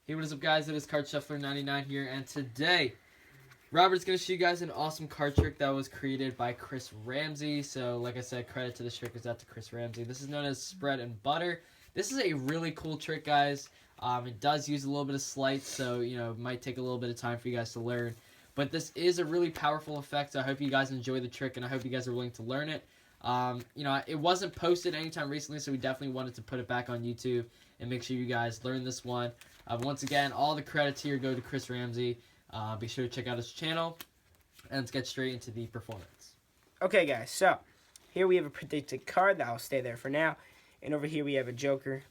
Hey, what is up, guys? It is Card Shuffler 99 here, and today Robert's going to show you guys an awesome card trick that was created by Chris Ramsey. So, like I said, credit to this trick goes out to Chris Ramsey. This is known as Spread and Butter. This is a really cool trick, guys. It does use a little bit of sleight, so, it might take a little bit of time for you guys to learn. But this is a really powerful effect, so I hope you guys enjoy the trick, and I hope you guys are willing to learn it. It wasn't posted anytime recently, so we definitely wanted to put it back on YouTube and make sure you guys learn this one. Once again, all the credits here go to Chris Ramsey. Be sure to check out his channel, and let's get straight into the performance. Okay, guys, so here we have a predicted card that will stay there for now, and over here we have a joker.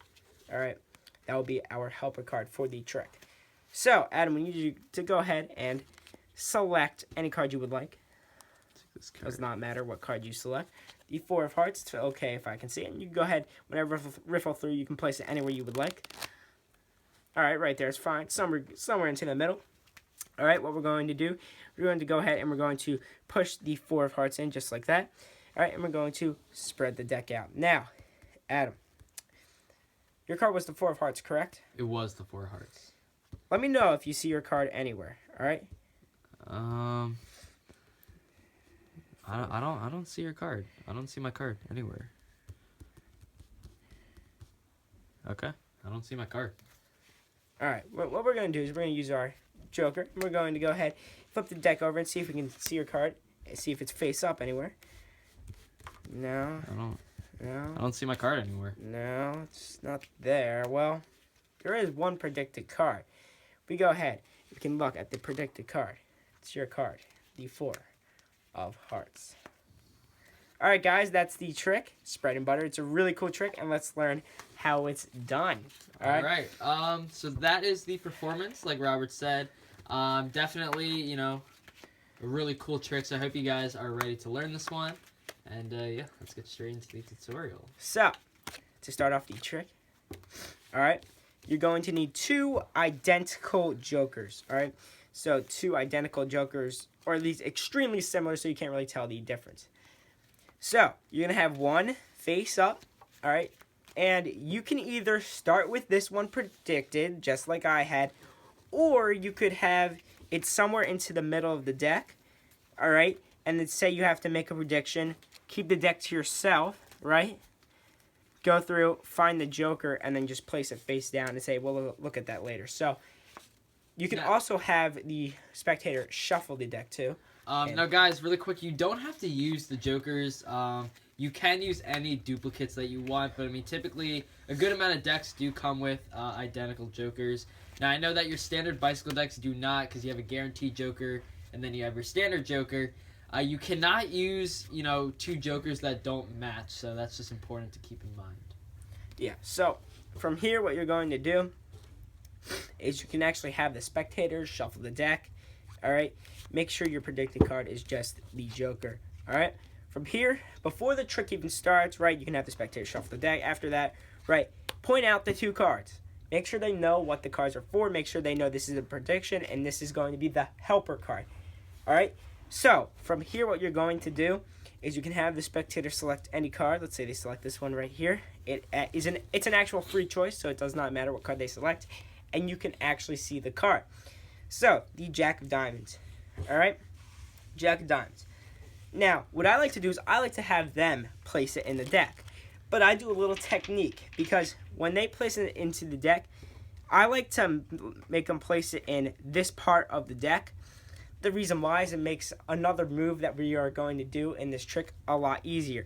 All right, that will be our helper card for the trick. So, Adam, we need you to go ahead and select any card you would like. This card. Does not matter what card you select. The Four of Hearts, it's okay if I can see it. And you can go ahead, whenever riffle through, you can place it anywhere you would like. All right, right there is fine. Somewhere into the middle. All right, what we're going to do, we're going to go ahead and we're going to push the Four of Hearts in just like that. All right, and we're going to spread the deck out. Now, Adam, your card was the Four of Hearts, correct? It was the Four of Hearts. Let me know if you see your card anywhere. All right. I don't see your card. I don't see my card anywhere. Okay, I don't see my card. All right, what we're going to do is we're going to use our joker. And we're going to go ahead, flip the deck over and see if we can see your card. And see if it's face up anywhere. No. I don't see my card anywhere. No, it's not there. Well, there is one predicted card. We go ahead. We can look at the predicted card. It's your card, the Four of Hearts. All right, guys, that's the trick, Spread and Butter. It's a really cool trick, and let's learn how it's done. All right. So that is the performance, like Robert said. Definitely, a really cool trick. So I hope you guys are ready to learn this one. And yeah, let's get straight into the tutorial. So, to start off the trick, all right, you're going to need two identical jokers. All right, so two identical jokers, or at least extremely similar, so you can't really tell the difference. So, you're going to have one face up, all right? And you can either start with this one predicted, just like I had, or you could have it somewhere into the middle of the deck, all right? And then say you have to make a prediction, keep the deck to yourself, right? Go through, find the joker, and then just place it face down and say, well, we'll look at that later. So, you can also have the spectator shuffle the deck, too. Now, guys, really quick, you don't have to use the jokers. You can use any duplicates that you want, but, typically, a good amount of decks do come with identical jokers. Now, I know that your standard bicycle decks do not, because you have a guaranteed joker, and then you have your standard joker. You cannot use, two jokers that don't match, so that's just important to keep in mind. Yeah, so, from here, what you're going to do is you can actually have the spectators shuffle the deck, all right? Make sure your predicted card is just the joker, all right? From here, before the trick even starts, right, you can have the spectator shuffle the deck. After that, right, point out the two cards. Make sure they know what the cards are for. Make sure they know this is a prediction, and this is going to be the helper card, all right? So, from here, what you're going to do is you can have the spectator select any card. Let's say they select this one right here. It's an actual free choice, so it does not matter what card they select, and you can actually see the card. So, the Jack of Diamonds. All right? Jack of Diamonds. Now, what I like to do is I like to have them place it in the deck. But I do a little technique, because when they place it into the deck, I like to make them place it in this part of the deck. The reason why is it makes another move that we are going to do in this trick a lot easier.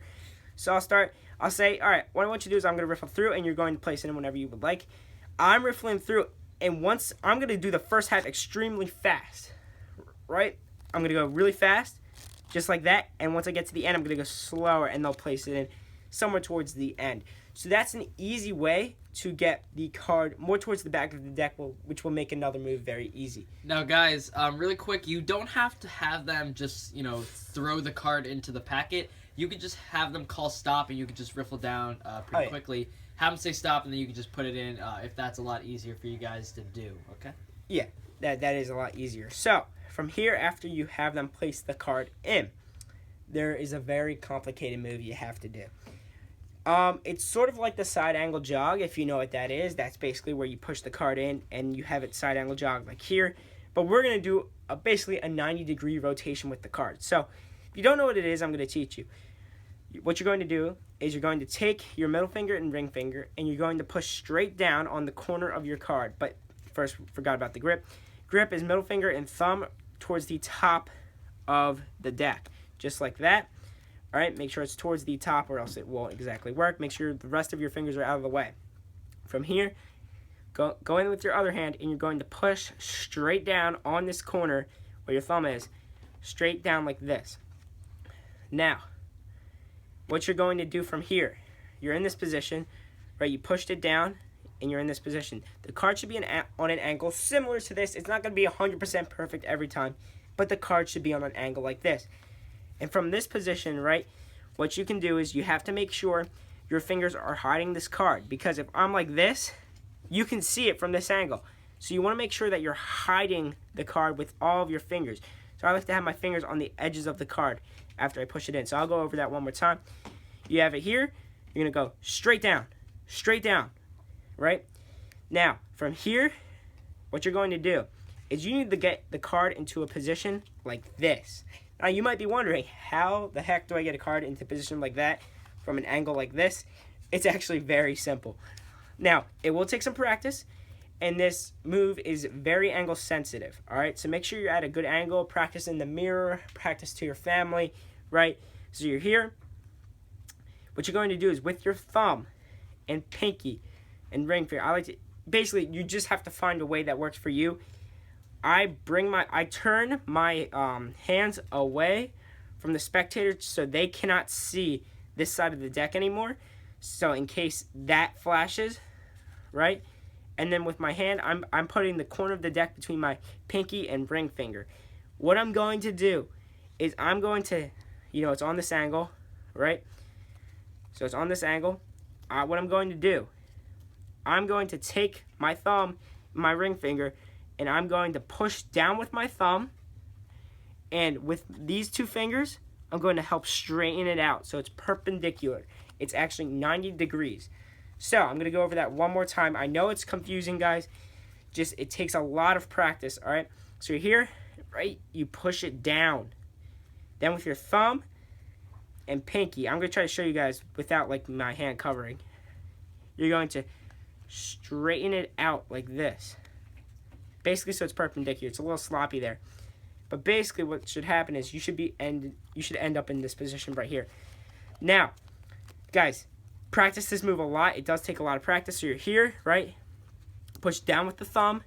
So I'll say, all right, what I want you to do is I'm going to riffle through, and you're going to place it in whenever you would like. I'm riffling through, and once I'm going to do the first half extremely fast, right? I'm going to go really fast, just like that, and once I get to the end, I'm going to go slower, and they'll place it in somewhere towards the end. So that's an easy way to get the card more towards the back of the deck, which will make another move very easy. Now, guys, really quick, you don't have to have them just, throw the card into the packet. You can just have them call stop, and you can just riffle down pretty quickly. Have them say stop, and then you can just put it in if that's a lot easier for you guys to do, okay? Yeah, that is a lot easier. So, from here, after you have them place the card in, there is a very complicated move you have to do. It's sort of like the side angle jog, if you know what that is. That's basically where you push the card in and you have it side angle jog like here. But we're going to do basically a 90-degree rotation with the card. So if you don't know what it is, I'm going to teach you. What you're going to do is you're going to take your middle finger and ring finger and you're going to push straight down on the corner of your card. But first, forgot about the grip. Grip is middle finger and thumb towards the top of the deck, just like that. All right, make sure it's towards the top or else it won't exactly work. Make sure the rest of your fingers are out of the way. From here, go in with your other hand and you're going to push straight down on this corner where your thumb is, straight down like this. Now, what you're going to do from here, you're in this position, right? You pushed it down and you're in this position. The card should be on an angle similar to this. It's not going to be 100% perfect every time, but the card should be on an angle like this. And from this position, right, what you can do is you have to make sure your fingers are hiding this card. Because if I'm like this, you can see it from this angle. So you want to make sure that you're hiding the card with all of your fingers. So I like to have my fingers on the edges of the card after I push it in. So I'll go over that one more time. You have it here. You're going to go straight down, right? Now, from here, what you're going to do is you need to get the card into a position like this. Now, you might be wondering, how the heck do I get a card into a position like that from an angle like this? It's actually very simple. Now, it will take some practice, and this move is very angle sensitive, all right? So make sure you're at a good angle. Practice in the mirror. Practice to your family, right? So you're here. What you're going to do is with your thumb and pinky and ring finger, basically, you just have to find a way that works for you. I turn my hands away from the spectators so they cannot see this side of the deck anymore. So in case that flashes, right? And then with my hand, I'm putting the corner of the deck between my pinky and ring finger. What I'm going to do is I'm going to, it's on this angle, right? So it's on this angle. What I'm going to do, I'm going to take my thumb, my ring finger, and I'm going to push down with my thumb, and with these two fingers, I'm going to help straighten it out so it's perpendicular. It's actually 90 degrees. So I'm going to go over that one more time. I know it's confusing, guys. It takes a lot of practice, all right? So you're here, right? You push it down. Then with your thumb and pinky, I'm going to try to show you guys without my hand covering. You're going to straighten it out like this. Basically, so it's perpendicular. It's a little sloppy there. But basically what should happen is you should end up in this position right here. Now, guys, practice this move a lot. It does take a lot of practice. So you're here, right? Push down with the thumb.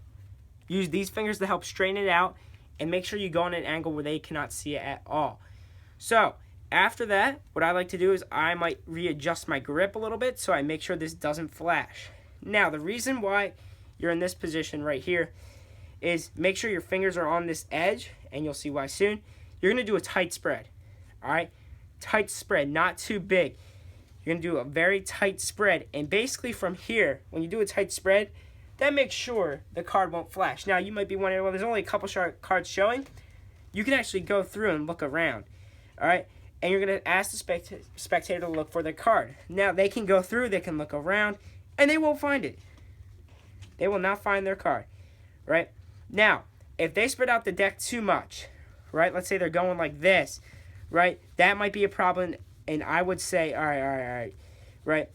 Use these fingers to help straighten it out. And make sure you go on an angle where they cannot see it at all. So, after that, what I like to do is I might readjust my grip a little bit so I make sure this doesn't flash. Now, the reason why you're in this position right here is make sure your fingers are on this edge, and you'll see why soon. You're going to do a tight spread, all right? Tight spread, not too big. You're going to do a very tight spread, and basically from here, when you do a tight spread, that makes sure the card won't flash. Now, you might be wondering, well, there's only a couple cards showing. You can actually go through and look around, all right? And you're going to ask the spectator to look for their card. Now, they can go through, they can look around, and they won't find it. They will not find their card, right? Now, if they spread out the deck too much, right? Let's say they're going like this, right? That might be a problem, and I would say, all right, right?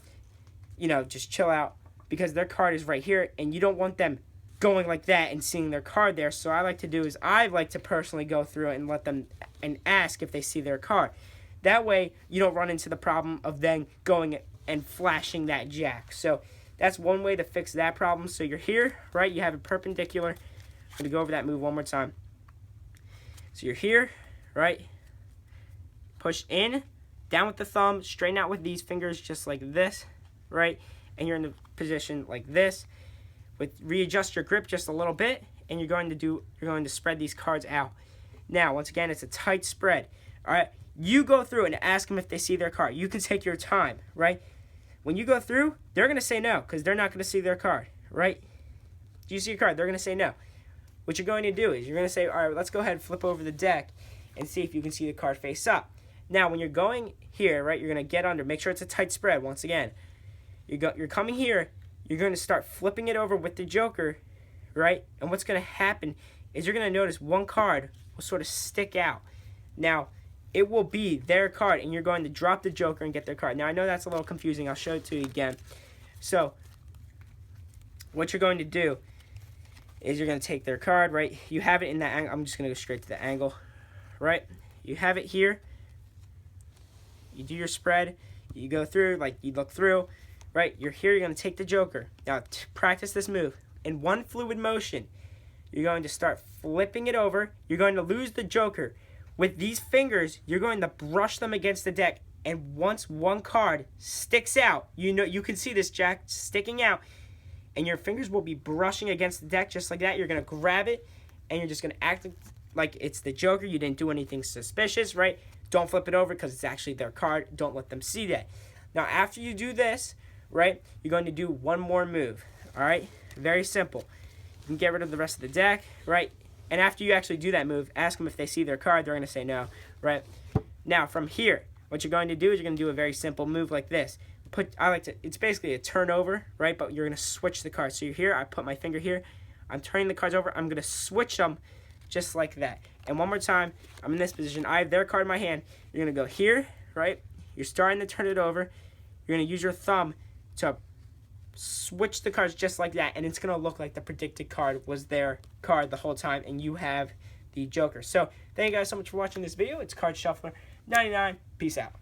Just chill out because their card is right here, and you don't want them going like that and seeing their card there. So I like to personally go through it and let them and ask if they see their card. That way, you don't run into the problem of then going and flashing that jack. So that's one way to fix that problem. So you're here, right? You have it perpendicular. I'm going to go over that move one more time. So you're here, right? Push in, down with the thumb, straighten out with these fingers just like this, right? And you're in the position like this. Readjust your grip just a little bit, and you're going to spread these cards out. Now, once again, it's a tight spread. All right, you go through and ask them if they see their card. You can take your time, right? When you go through, they're going to say no because they're not going to see their card, right? Do you see your card? They're going to say no. What you're going to do is you're going to say, all right, let's go ahead and flip over the deck and see if you can see the card face up. Now, when you're going here, right, you're going to get under. Make sure it's a tight spread, once again. You're coming here. You're going to start flipping it over with the joker, right? And what's going to happen is you're going to notice one card will sort of stick out. Now, it will be their card, and you're going to drop the joker and get their card. Now, I know that's a little confusing. I'll show it to you again. So, what you're going to do is you're going to take their card, right? You have it in that angle. I'm just going to go straight to the angle, right? You have it here. You do your spread. You go through, like you look through, right? You're here. You're going to take the joker. Now, practice this move. In one fluid motion, you're going to start flipping it over. You're going to lose the joker. With these fingers, you're going to brush them against the deck. And once one card sticks out, you can see this jack sticking out, and your fingers will be brushing against the deck just like that. You're going to grab it, and you're just going to act like it's the joker. You didn't do anything suspicious, right? Don't flip it over because it's actually their card. Don't let them see that. Now, after you do this, right, you're going to do one more move, all right? Very simple. You can get rid of the rest of the deck, right? And after you actually do that move, ask them if they see their card. They're going to say no, right? Now, from here, what you're going to do is you're going to do a very simple move like this. It's basically a turnover, right? But you're going to switch the cards. So you're here. I put my finger here. I'm turning the cards over. I'm going to switch them just like that. And one more time, I'm in this position. I have their card in my hand. You're going to go here, right? You're starting to turn it over. You're going to use your thumb to switch the cards just like that, and it's going to look like the predicted card was their card the whole time, and you have the joker. So thank you guys so much for watching this video. It's Card Shuffler 99. Peace out.